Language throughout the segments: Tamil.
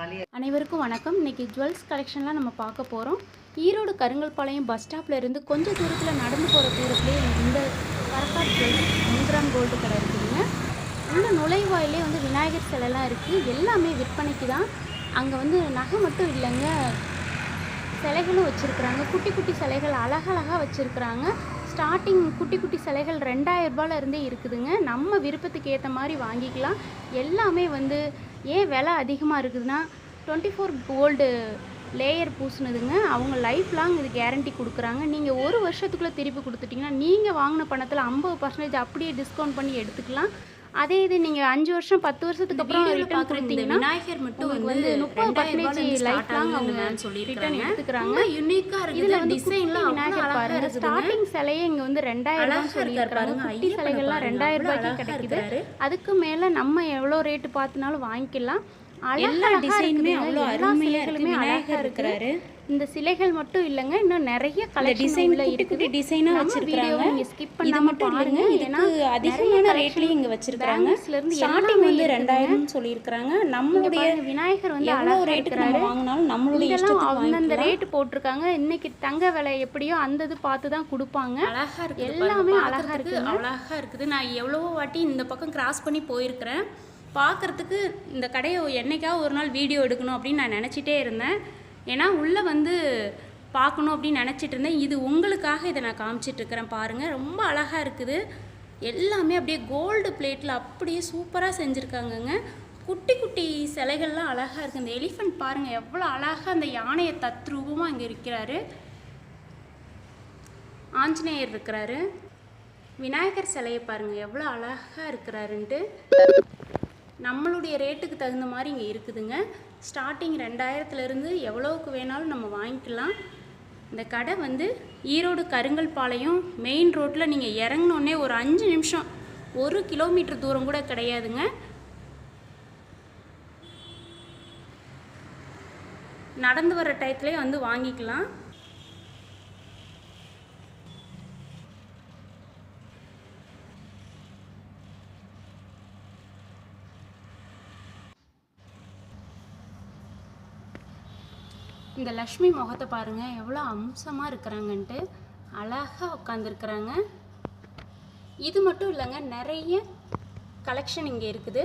அனைவருக்கும் வணக்கம். இன்றைக்கி ஜுவல்ஸ் கலெக்ஷன்லாம் நம்ம பார்க்க போகிறோம். ஈரோடு கருங்கல்பாளையம் பஸ் ஸ்டாப்பில் இருந்து கொஞ்சம் தூரத்தில் நடந்து போகிற தூரத்துலேயே இந்த வரக்காட் ஜுவல்ஸ் 1 கிராம் கோல்டு கடை இருக்குதுங்க. உள்ள நுழைவாயிலே வந்து விநாயகர் சிலைலாம் இருக்குது. எல்லாமே விற்பனைக்கு தான். அங்கே வந்து நகை மட்டும் இல்லைங்க, சிலைகளும் வச்சுருக்குறாங்க. குட்டி குட்டி சிலைகள் அழகழகாக வச்சுருக்குறாங்க. ஸ்டார்டிங் குட்டி குட்டி சிலைகள் 2000 ரூபாயிலேருந்தே இருக்குதுங்க. நம்ம விருப்பத்துக்கு ஏற்ற மாதிரி வாங்கிக்கலாம். எல்லாமே வந்து ஏன் விலை அதிகமாக இருக்குதுன்னா 24 கோல்டு லேயர் பூசினதுங்க. அவங்க லைஃப் லாங் இது கேரண்டி கொடுக்குறாங்க. நீங்கள் ஒரு வருஷத்துக்குள்ளே திருப்பி கொடுத்துட்டிங்கன்னா நீங்கள் வாங்கின பணத்தில் 50% அப்படியே டிஸ்கவுண்ட் பண்ணி எடுத்துக்கலாம். அதே இது நீங்கள் 5 வருஷம் 10 வருஷத்துக்கு அப்புறம் ரிட்டர்ன் கொடுத்தீங்கன்னா விநாயகர் மட்டும் வந்து 30% லைஃப் லாங் அவங்க ரிட்டர்ன் எடுத்துக்கிறாங்க. இதில் வந்து டிசைன்லாம் விநாயகர் பாருங்க, ஸ்டார்டிங் சிலையே இங்கே வந்து 2000 ரூபாய் சொல்லியிருக்காங்க. குட்டி சிலைகள்லாம் 2000 ரூபாய்க்கு கிடைக்குது. அதுக்கு மேலே நம்ம எவ்வளோ ரேட்டு பார்த்துனாலும் வாங்கிக்கலாம். எல்லா டிசைனுமே அவ்வளோ அருமையாக இருக்குது. விநாயகர் இருக்கிறாரு. இந்த சிலைகள் மட்டும் இல்லைங்க, இன்னும் நிறைய கலெக்ஷன் இருக்குது. டிசைனாக வச்சிருக்காங்க. நீங்கள் ஸ்கிப் பண்ணாம மட்டும் பாருங்க. இதுக்கு அதிகமான ரேட்லேயும் இங்கே வச்சிருக்காங்க. ஸ்டார்டிங் வந்து 2000 சொல்லியிருக்கிறாங்க. நம்மளுடைய விநாயகர் வந்து எவ்வளோ ரேட்டுக்கு நம்ம வாங்கினாலும் நம்மளுடைய அந்தந்த ரேட்டு போட்டிருக்காங்க. இன்னைக்கு தங்க விலை எப்படியோ அந்த இது பார்த்து தான் கொடுப்பாங்க. அழகாக இருக்குது, எல்லாமே அழகாக இருக்குது, அழகாக இருக்குது. நான் எவ்வளவோ வாட்டி இந்த பக்கம் கிராஸ் பண்ணி போயிருக்கிறேன். பார்க்குறதுக்கு இந்த கடையை என்னைக்காவது ஒரு நாள் வீடியோ எடுக்கணும் அப்படின்னு நான் நினச்சிட்டே இருந்தேன். ஏன்னா உள்ளே வந்து பார்க்கணும் அப்படின்னு நினச்சிட்டு இருந்தேன். இது உங்களுக்காக இதை நான் காமிச்சிட்ருக்கிறேன். பாருங்கள், ரொம்ப அழகாக இருக்குது. எல்லாமே அப்படியே கோல்டு பிளேட்டில் அப்படியே சூப்பராக செஞ்சுருக்காங்கங்க. குட்டி குட்டி சிலைகள்லாம் அழகாக இருக்குது. இந்த எலிஃபண்ட் பாருங்கள், எவ்வளோ அழகாக அந்த யானையை தத்ரூபமாக இங்கே இருக்கிறாரு. ஆஞ்சநேயர் இருக்கிறாரு. விநாயகர் சிலையை பாருங்கள் எவ்வளோ அழகாக இருக்கிறாருன்ட்டு. நம்மளுடைய ரேட்டுக்கு தகுந்த மாதிரி இங்கே இருக்குதுங்க. ஸ்டார்டிங் 2000லேருந்து எவ்வளோவுக்கு வேணாலும் நம்ம வாங்கிக்கலாம். இந்த கடை வந்து ஈரோடு கருங்கல்பாளையம் மெயின் ரோட்டில் நீங்கள் இறங்கினோடனே ஒரு 5 நிமிஷம், 1 கிலோமீட்டர் தூரம் கூட கிடையாதுங்க. நடந்து வர டயத்துலேயே வந்து வாங்கிக்கலாம். இந்த லக்ஷ்மி முகத்தை பாருங்கள் எவ்வளோ அம்சமாக இருக்கிறாங்கன்ட்டு. அழகாக உட்காந்துருக்குறாங்க. இது மட்டும் இல்லைங்க, நிறைய கலெக்ஷன் இங்கே இருக்குது.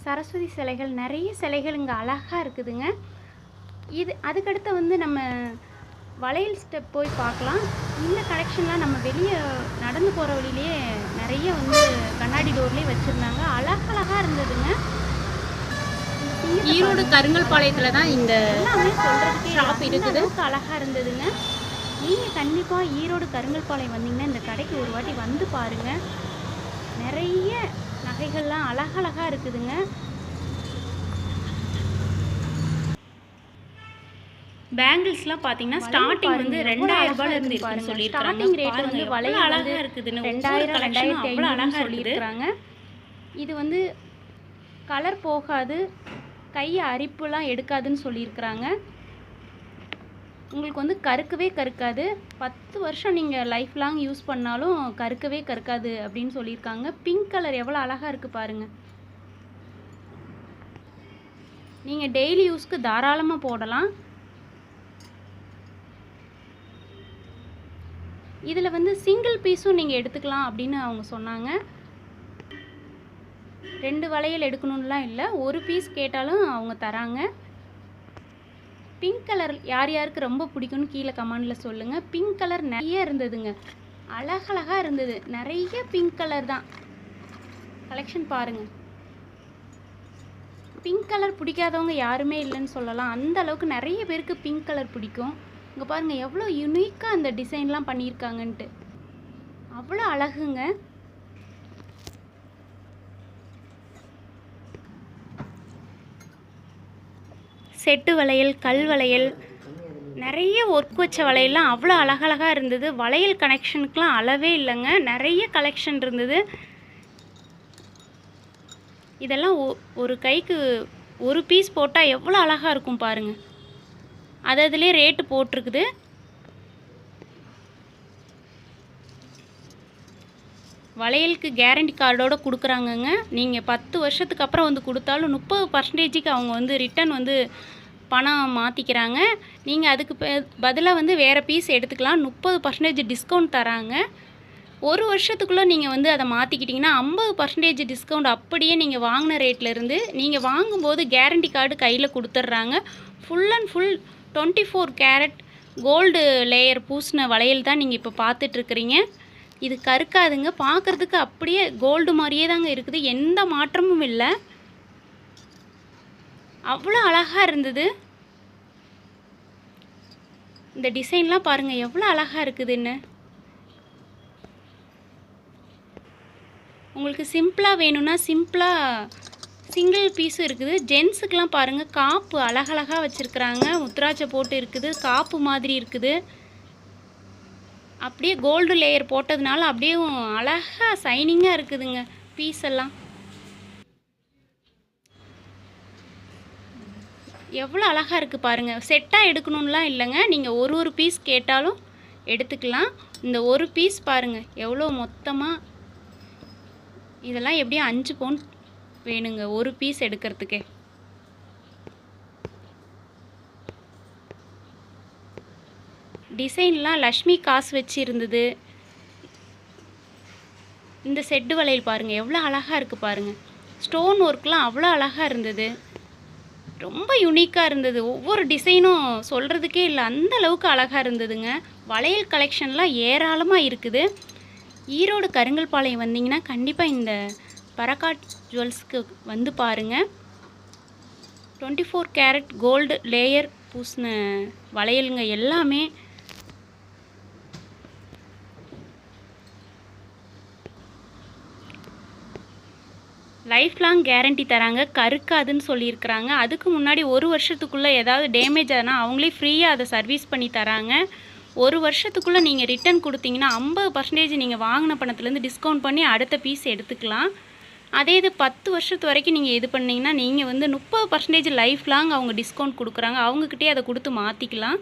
சரஸ்வதி சிலைகள், நிறைய சிலைகள் இங்கே அழகாக இருக்குதுங்க. இது அதுக்கடுத்து வந்து நம்ம வளையல் ஸ்டெப் போய் பார்க்கலாம். இந்த கலெக்ஷன்லாம் நம்ம வெளியே நடந்து போகிற வழியிலே நிறைய வந்து கண்ணாடி டோர்லேயே வச்சுருந்தாங்க. அழகழகாக இருந்ததுங்க. ஈரோடு கருங்கல்பாளையத்தில் தான் இந்த ஷாப் இருக்குது. அழகாக இருந்ததுங்க. நீங்கள் கண்டிப்பாக ஈரோடு கருங்கல்பாளையம் வந்தீங்கன்னா இந்த கடைக்கு ஒரு வாட்டி வந்து பாருங்கள். நிறைய நகைகள்லாம் அழகழகாக இருக்குதுங்க. பேங்கிள்ஸ்லாம் பார்த்தீங்கன்னா ஸ்டார்டிங் வந்து 2000 ரூபாயிலிருந்து இருக்குன்னு சொல்லியிருக்காங்க. ஸ்டார்டிங் ரேட் வந்து வளையல் அழகாக இருக்குதுன்னு 2000 2500 சொல்லியிருக்கிறாங்க. இது வந்து கலர் போகாது, கை அரிப்புலாம் எடுக்காதுன்னு சொல்லியிருக்கிறாங்க. உங்களுக்கு வந்து கருக்கவே கருக்காது. 10 வருஷம் நீங்கள் லைஃப் லாங் யூஸ் பண்ணாலும் கருக்கவே கருக்காது அப்படின்னு சொல்லியிருக்காங்க. பிங்க் கலர் எவ்வளோ அழகாக இருக்குது பாருங்கள். நீங்கள் டெய்லி யூஸ்க்கு தாராளமாக போடலாம். இதில் வந்து சிங்கிள் பீஸும் நீங்கள் எடுத்துக்கலாம் அப்படின்னு அவங்க சொன்னாங்க. 2 வளையல் எடுக்கணும்லாம் இல்லை, ஒரு பீஸ் கேட்டாலும் அவங்க தராங்க. பிங்க் கலர் யார் யாருக்கு ரொம்ப பிடிக்கும்னு கீழே கமெண்டில் சொல்லுங்கள். பிங்க் கலர் நிறைய இருந்ததுங்க, அழகழகாக இருந்தது. நிறைய பிங்க் கலர் தான் கலெக்ஷன் பாருங்கள். பிங்க் கலர் பிடிக்காதவங்க யாருமே இல்லைன்னு சொல்லலாம். அந்த அளவுக்கு நிறைய பேருக்கு பிங்க் கலர் பிடிக்கும். இங்கே பாருங்கள் எவ்வளோ யூனிக்காக அந்த டிசைன்லாம் பண்ணியிருக்காங்கன்ட்டு. அவ்வளோ அழகுங்க. செட்டு வளையல், கல் வளையல், நிறைய ஒர்க் வச்ச வளையல்லாம் அவ்வளோ அழகழகாக இருந்தது. வளையல் கனெக்ஷனுக்கெலாம் அளவே இல்லைங்க, நிறைய கலெக்ஷன் இருந்தது. இதெல்லாம் ஒரு கைக்கு ஒரு பீஸ் போட்டால் எவ்வளோ அழகாக இருக்கும் பாருங்கள். அதிலே ரேட்டு போட்டிருக்குது. வளையலுக்கு கேரண்டி கார்டோடு கொடுக்குறாங்கங்க. நீங்கள் 10 வருஷத்துக்கு அப்புறம் வந்து கொடுத்தாலும் 30% அவங்க வந்து ரிட்டன் வந்து பணம் மாற்றிக்கிறாங்க. நீங்கள் அதுக்கு பதிலாக வந்து வேறு பீஸ் எடுத்துக்கலாம். 30% டிஸ்கவுண்ட் தராங்க. 1 வருஷத்துக்குள்ளே நீங்கள் வந்து அதை மாற்றிக்கிட்டிங்கன்னா 50% டிஸ்கவுண்ட் அப்படியே நீங்கள் வாங்கின ரேட்லேருந்து. நீங்கள் வாங்கும்போது கேரண்டி கார்டு கையில் கொடுத்துட்றாங்க. Full and full 24 carat gold layer பூசின வளையல் தான் நீங்கள் இப்போ பார்த்துட்ருக்குறீங்க. இது கருக்காதுங்க. பார்க்குறதுக்கு அப்படியே கோல்டு மாதிரியே தாங்க இருக்குது. எந்த மாற்றமும் இல்லை. அவ்வளோ அழகாக இருந்தது. இந்த டிசைன்லாம் பாருங்கள் எவ்வளோ அழகாக இருக்குதுன்னு. உங்களுக்கு சிம்பிளாக வேணும்னா சிம்பிளாக சிங்கிள் பீஸும் இருக்குது. ஜென்ஸுக்கெலாம் பாருங்கள் காப்பு அழகழகாக வச்சுருக்குறாங்க. முத்துராட்சை போட்டு இருக்குது. காப்பு மாதிரி இருக்குது. அப்படியே கோல்டு லேயர் போட்டதுனால அப்படியே அழகாக சைனிங்காக இருக்குதுங்க பீஸ் எல்லாம். எவ்வளோ அழகாக இருக்குது பாருங்கள். செட்டாக எடுக்கணும்லாம் இல்லைங்க. நீங்கள் ஒரு பீஸ் கேட்டாலும் எடுத்துக்கலாம். இந்த ஒரு பீஸ் பாருங்கள் எவ்வளோ மொத்தமாக. இதெல்லாம் எப்படியும் 5 பவுன் வேணுங்க ஒரு பீஸ் எடுக்கிறதுக்கே. டிசைன்லாம் லக்ஷ்மி காசு வச்சு இருந்தது. இந்த செட்டு வளையல் பாருங்கள் எவ்வளோ அழகாக இருக்குது பாருங்கள். ஸ்டோன் ஒர்க்லாம் அவ்வளோ அழகாக இருந்தது. ரொம்ப யூனிக்காக இருந்தது. ஒவ்வொரு டிசைனும் சொல்கிறதுக்கே இல்லை, அந்த அளவுக்கு அழகாக இருந்ததுங்க. வளையல் கலெக்ஷன்லாம் ஏராளமாக இருக்குது. ஈரோடு கருங்கல்பாளையம் வந்தீங்கன்னா கண்டிப்பாக இந்த பரக்காட் ஜுவல்ஸ்க்கு வந்து பாருங்கள். 24 கேரட் கோல்டு லேயர் பூசின வளையலுங்க எல்லாமே. லைஃப் லாங் கேரண்டி தராங்க. கருக்காதுன்னு சொல்லியிருக்கிறாங்க. அதுக்கு முன்னாடி 1 வருஷத்துக்குள்ளே ஏதாவது டேமேஜ் ஆனால் அவங்களே ஃப்ரீயாக அதை சர்வீஸ் பண்ணி தராங்க. 1 வருஷத்துக்குள்ளே நீங்கள் ரிட்டன் கொடுத்தீங்கன்னா 50% நீங்கள் வாங்கின பணத்துலேருந்து டிஸ்கவுண்ட் பண்ணி அடுத்த பீஸ் எடுத்துக்கலாம். அதே இது 10 வருஷத்து வரைக்கும் நீங்கள் இது பண்ணிங்கன்னா நீங்கள் வந்து 30% லைஃப் லாங் அவங்க டிஸ்கவுண்ட் கொடுக்குறாங்க. அவங்கக்கிட்டே அதை கொடுத்து மாற்றிக்கலாம்.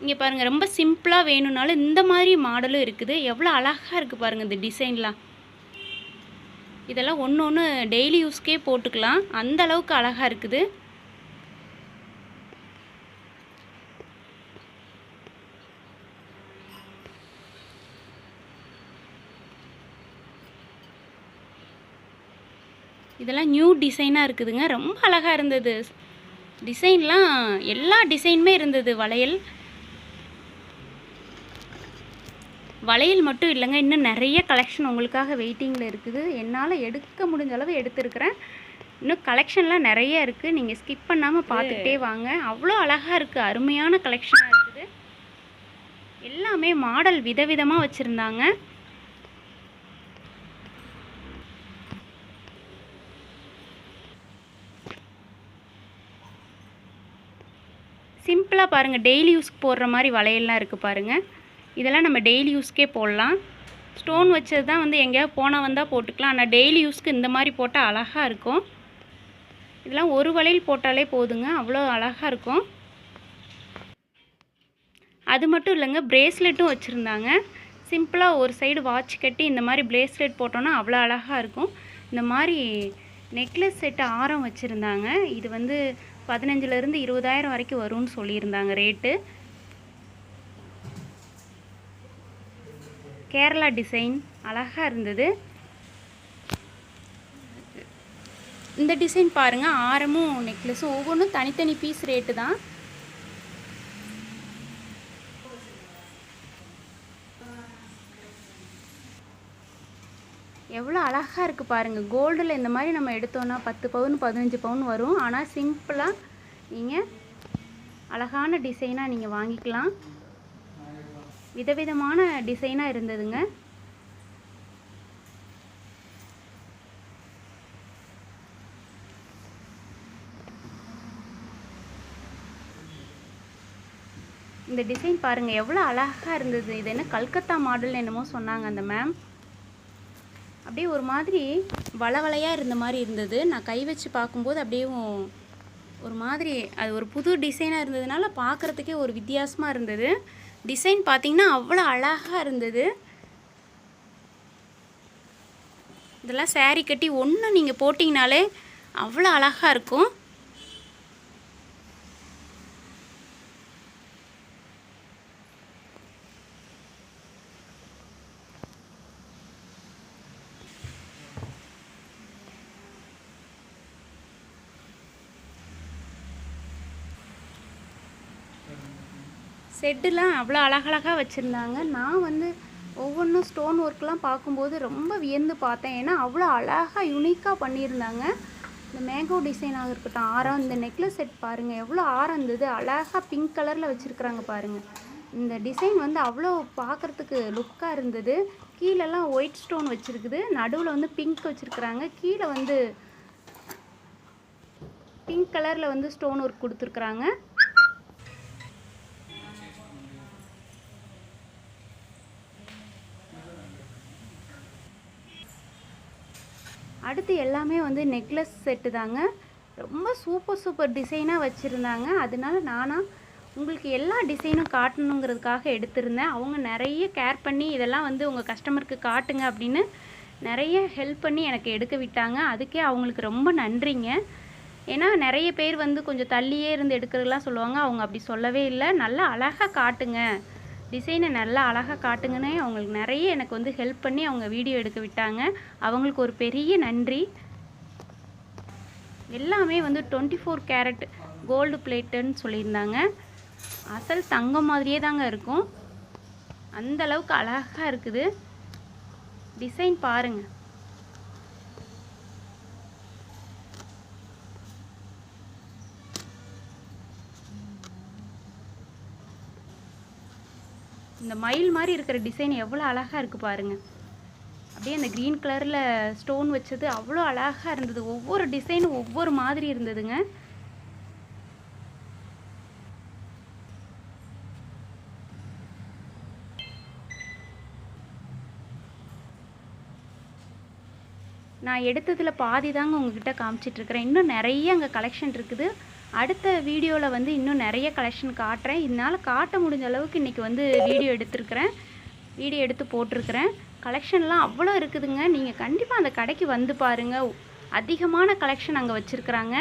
இங்கே பாருங்கள் ரொம்ப சிம்பிளாக வேணும்னாலும் இந்த மாதிரி மாடலும் இருக்குது. எவ்வளோ அழகாக இருக்குது பாருங்கள் இந்த டிசைன்லாம். இதெல்லாம் ஒன்று ஒன்று டெய்லி யூஸ்க்கே போட்டுக்கலாம். அந்த அளவுக்கு அழகாக இருக்குது. இதெல்லாம் நியூ டிசைனாக இருக்குதுங்க. ரொம்ப அழகாக இருந்தது. டிசைன்லாம் எல்லா டிசைனுமே இருந்தது. வளையல் மட்டும் இல்லைங்க, இன்னும் நிறைய கலெக்ஷன் உங்களுக்காக வெயிட்டிங்கில் இருக்குது. என்னால் எடுக்க முடிஞ்ச அளவு எடுத்துருக்கிறேன். இன்னும் கலெக்ஷன்லாம் நிறைய இருக்குது. நீங்கள் ஸ்கிப் பண்ணாமல் பார்த்துக்கிட்டே வாங்க. அவ்வளோ அழகாக இருக்குது. அருமையான கலெக்ஷனாக இருக்குது. எல்லாமே மாடல் விதவிதமாக வச்சுருந்தாங்க. சிம்பிளாக பாருங்கள் டெய்லி யூஸ்க்கு போடுற மாதிரி வளையல்லாம் இருக்குது பாருங்கள். இதெல்லாம் நம்ம டெய்லி யூஸ்க்கே போடலாம். ஸ்டோன் வச்சது தான் வந்து எங்கேயாவது போனால் வந்தால் போட்டுக்கலாம். ஆனால் டெய்லி யூஸ்க்கு இந்த மாதிரி போட்டால் அழகாக இருக்கும். இதெல்லாம் ஒரு வளையல் போட்டாலே போதுங்க, அவ்வளோ அழகாக இருக்கும். அது மட்டும் இல்லைங்க, பிரேஸ்லெட்டும் வச்சுருந்தாங்க. சிம்பிளாக ஒரு சைடு வாட்ச் கட்டி இந்த மாதிரி பிரேஸ்லெட் போட்டோன்னா அவ்வளோ அழகாக இருக்கும். இந்த மாதிரி நெக்லஸ் செட்டு ஆரம் வச்சுருந்தாங்க. இது வந்து 15,000 20,000 வரைக்கும் வரும்னு சொல்லியிருந்தாங்க ரேட்டு. கேரளா டிசைன் அழகாக இருந்தது. இந்த டிசைன் பாருங்கள், ஆரமும் நெக்லஸும் ஒவ்வொன்றும் தனித்தனி பீஸ் ரேட்டு தான். எவ்வளோ அழகாக இருக்குது பாருங்கள். கோல்டில் இந்த மாதிரி நம்ம எடுத்தோன்னா 10 பவுன் 15 பவுன் வரும். ஆனால் சிம்பிளாக நீங்கள் அழகான டிசைனாக நீங்கள் வாங்கிக்கலாம். விதவிதமான டிசைனாக இருந்ததுங்க. இந்த டிசைன் பாருங்கள் எவ்வளோ அழகாக இருந்தது. இது என்ன கல்கத்தா மாடல் என்னமோ சொன்னாங்க அந்த மேம். அப்படியே ஒரு மாதிரி வளவளையாக இருந்த மாதிரி இருந்தது. நான் கை வச்சு பார்க்கும்போது அப்படியே ஒரு மாதிரி அது ஒரு புது டிசைனாக இருந்ததுனால பார்க்குறதுக்கே ஒரு வித்தியாசமாக இருந்தது. டிசைன் பார்த்திங்கன்னா அவ்வளோ அழகாக இருந்தது. இதெல்லாம் saree கட்டி ஒன்று நீங்கள் போட்டிங்கனாலே அவ்வளோ அழகாக இருக்கும். செட்டுலாம் அவ்வளோ அழகழகாக வச்சுருந்தாங்க. நான் வந்து ஒவ்வொன்றும் ஸ்டோன் ஒர்க்லாம் பார்க்கும்போது ரொம்ப வியந்து பார்த்தேன். ஏன்னா அவ்வளோ அழகாக யூனிக்காக பண்ணியிருந்தாங்க. இந்த மேங்கோ டிசைனாக இருக்கட்டும், ஆரம், இந்த நெக்லஸ் செட் பாருங்கள் எவ்வளோ ஆரம் இருந்தது. அழகாக பிங்க் கலரில் வச்சுருக்குறாங்க பாருங்கள். இந்த டிசைன் வந்து அவ்வளோ பார்க்குறதுக்கு லுக்காக இருந்தது. கீழெல்லாம் ஒயிட் ஸ்டோன் வச்சுருக்குது, நடுவில் வந்து பிங்க் வச்சுருக்குறாங்க, கீழே வந்து பிங்க் கலரில் வந்து ஸ்டோன் ஒர்க் கொடுத்துருக்குறாங்க. அடுத்து எல்லாமே வந்து நெக்லஸ் செட்டு தாங்க. ரொம்ப சூப்பர் டிசைனாக வச்சுருந்தாங்க. அதனால நானாக உங்களுக்கு எல்லா டிசைனும் காட்டணுங்கிறதுக்காக எடுத்திருந்தேன். அவங்க நிறைய கேர் பண்ணி இதெல்லாம் வந்து உங்கள் கஸ்டமருக்கு காட்டுங்க அப்படின்னு நிறைய ஹெல்ப் பண்ணி எனக்கு எடுக்க விட்டாங்க. அதுக்கே அவங்களுக்கு ரொம்ப நன்றிங்க. ஏன்னா நிறைய பேர் வந்து கொஞ்சம் தள்ளியே இருந்து எடுக்கிறதுலாம் சொல்லுவாங்க. அவங்க அப்படி சொல்லவே இல்லை. நல்லா அழகாக காட்டுங்க, டிசைனை நல்லா அழகாக காட்டுங்கன்னு அவங்களுக்கு நிறைய எனக்கு வந்து ஹெல்ப் பண்ணி அவங்க வீடியோ எடுக்க விட்டாங்க. அவங்களுக்கு ஒரு பெரிய நன்றி. எல்லாமே வந்து 24 கேரட் கோல்டு பிளேட்டுன்னு சொல்லியிருந்தாங்க. அசல் தங்கம் மாதிரியே தாங்க இருக்கும். அந்த அளவுக்கு அழகாக இருக்குது. டிசைன் பாருங்கள். இந்த மயில் மாதிரி இருக்கிற டிசைன் எவ்வளோ அழகாக இருக்குது பாருங்கள். அப்படியே அந்த க்ரீன் கலரில் ஸ்டோன் வச்சது அவ்வளோ அழகாக இருந்தது. ஒவ்வொரு டிசைனும் ஒவ்வொரு மாதிரி இருந்ததுங்க. நான் எடுத்ததில் பாதி தாங்க உங்ககிட்ட காமிச்சிட்ருக்கிறேன். இன்னும் நிறைய அங்கே கலெக்ஷன் இருக்குது. அடுத்த வீடியோவில் வந்து இன்னும் நிறைய கலெக்ஷன் காட்டுறேன். இதனால் காட்ட முடிஞ்ச அளவுக்கு இன்றைக்கி வந்து வீடியோ எடுத்து போட்டிருக்கிறேன். கலெக்ஷன்லாம் அவ்வளோ இருக்குதுங்க. நீங்கள் கண்டிப்பாக அந்த கடைக்கு வந்து பாருங்கள். அதிகமான கலெக்ஷன் அங்கே வச்சுருக்குறாங்க.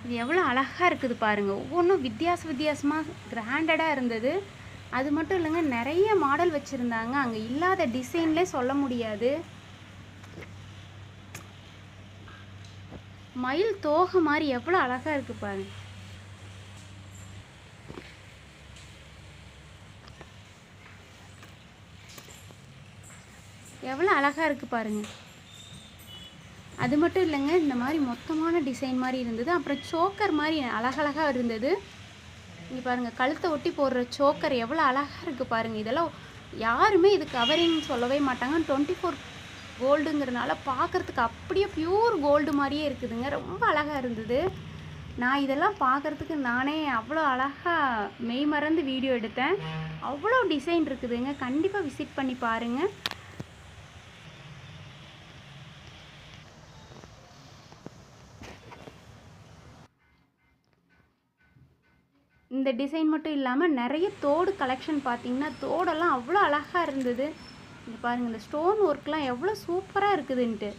இது எவ்வளோ அழகாக இருக்குது பாருங்கள். ஒவ்வொன்றும் வித்தியாசமாக கிராண்டடாக இருந்தது. அது மட்டும் இல்லைங்க, நிறைய மாடல் வச்சுருந்தாங்க. அங்கே இல்லாத டிசைன்லேயே சொல்ல முடியாது. மயில் தோகை மாதிரி எவ்வளோ அழகாக இருக்குது பாருங்க. எவ்வளோ அழகாக இருக்குது பாருங்கள். அது மட்டும் இல்லைங்க, இந்த மாதிரி மொத்தமான டிசைன் மாதிரி இருந்தது. அப்புறம் சோக்கர் மாதிரி அழகழகாக இருந்தது. இங்கே பாருங்கள், கழுத்தை ஒட்டி போடுற சோக்கர் எவ்வளோ அழகாக இருக்குது பாருங்கள். இதெல்லாம் யாருமே இது கவரிங் சொல்லவே மாட்டாங்க. 24 கோல்டுங்கிறனால பார்க்குறதுக்கு அப்படியே பியூர் கோல்டு மாதிரியே இருக்குதுங்க. ரொம்ப அழகாக இருந்தது. நான் இதெல்லாம் பார்க்குறதுக்கு நானே அவ்வளோ அழகாக மெய் மறந்து வீடியோ எடுத்தேன். அவ்வளோ டிசைன் இருக்குதுங்க. கண்டிப்பாக விசிட் பண்ணி பாருங்கள். இந்த டிசைன் மட்டும் இல்லாமல் நிறைய தோடு கலெக்ஷன் பார்த்தீங்கன்னா, தோடெல்லாம் அவ்வளோ அழகாக இருந்தது. இங்கே பாருங்கள், இந்த ஸ்டோன் ஒர்க்லாம் எவ்வளோ சூப்பராக இருக்குதுன்ட்டு.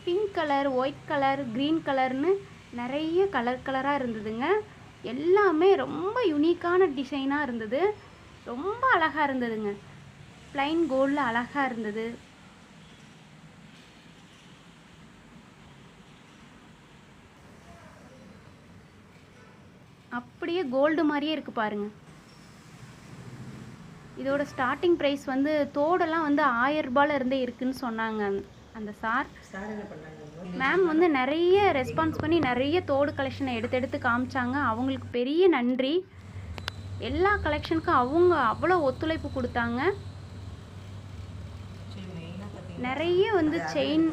Pink colour, white colour, green கலர்னு நிறைய கலராக இருந்ததுங்க. எல்லாமே ரொம்ப யூனிக்கான டிசைனாக இருந்தது. ரொம்ப அழகாக இருந்ததுங்க. ப்ளைன் கோல்டில் அழகாக இருந்தது. அப்படியே கோல்டு மாதிரியே இருக்குது பாருங்கள். இதோட ஸ்டார்டிங் ப்ரைஸ் வந்து தோடெல்லாம் வந்து 1000 ரூபாயில இருந்தே இருக்குதுன்னு சொன்னாங்க அந்த சார். மேம் வந்து நிறைய ரெஸ்பான்ஸ் பண்ணி நிறைய தோடு கலெக்ஷனை எடுத்து காமிச்சாங்க. அவங்களுக்கு பெரிய நன்றி. எல்லா கலெக்ஷனுக்கும் அவங்க அவ்வளோ ஒத்துழைப்பு கொடுத்தாங்க. நிறைய வந்து செயின்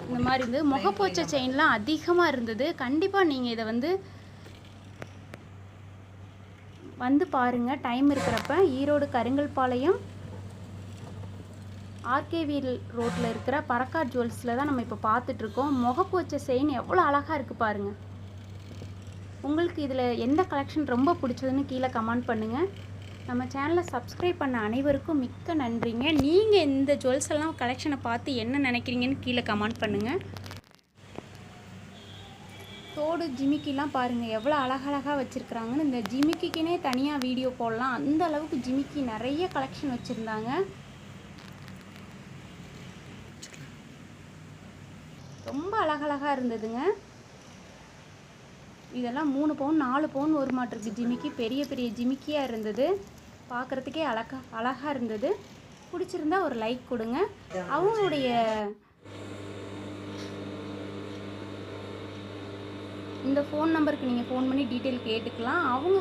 இந்த மாதிரி இருந்தது. முகப்போச்சை செயின்லாம் அதிகமாக இருந்தது. கண்டிப்பாக நீங்கள் இதை வந்து பாருங்கள் டைம் இருக்கிறப்ப. ஈரோடு கருங்கல்பாளையம் ஆர்கேவி ரோட்டில் இருக்கிற பரக்காட் ஜுவல்ஸில் தான் நம்ம இப்போ பார்த்துட்ருக்கோம். முகப்பு வச்ச செயின் எவ்வளோ அழகாக இருக்குது பாருங்கள். உங்களுக்கு இதில் எந்த கலெக்ஷன் ரொம்ப பிடிச்சதுன்னு கீழே கமெண்ட் பண்ணுங்கள். நம்ம சேனலை சப்ஸ்கிரைப் பண்ண அனைவருக்கும் மிக்க நன்றிங்க. நீங்கள் இந்த ஜுவல்ஸ் எல்லாம் கலெக்ஷனை பார்த்து என்ன நினைக்கிறீங்கன்னு கீழே கமெண்ட் பண்ணுங்கள். தோடு ஜிமிக்கிலாம் பாருங்கள் எவ்வளோ அழகழகாக வச்சுருக்குறாங்கன்னு. இந்த ஜிமிக்கிக்குனே தனியாக வீடியோ போடலாம், அந்த அளவுக்கு ஜிமிக்கி நிறைய கலெக்ஷன் வச்சுருந்தாங்க. ரொம்ப அழகழகாக இருந்ததுங்க. இதெல்லாம் 3 பவுன் 4 பவுன் ஒரு மாட்டிருக்கு ஜிமிக்கி. பெரிய பெரிய ஜிமிக்கியாக இருந்தது, பார்க்குறதுக்கே அழகாக இருந்தது. பிடிச்சிருந்தா ஒரு லைக் கொடுங்க. அவங்களுடைய இந்த ஃபோன் நம்பருக்கு நீங்கள் ஃபோன் பண்ணி டீட்டெயில் கேட்டுக்கலாம். அவங்க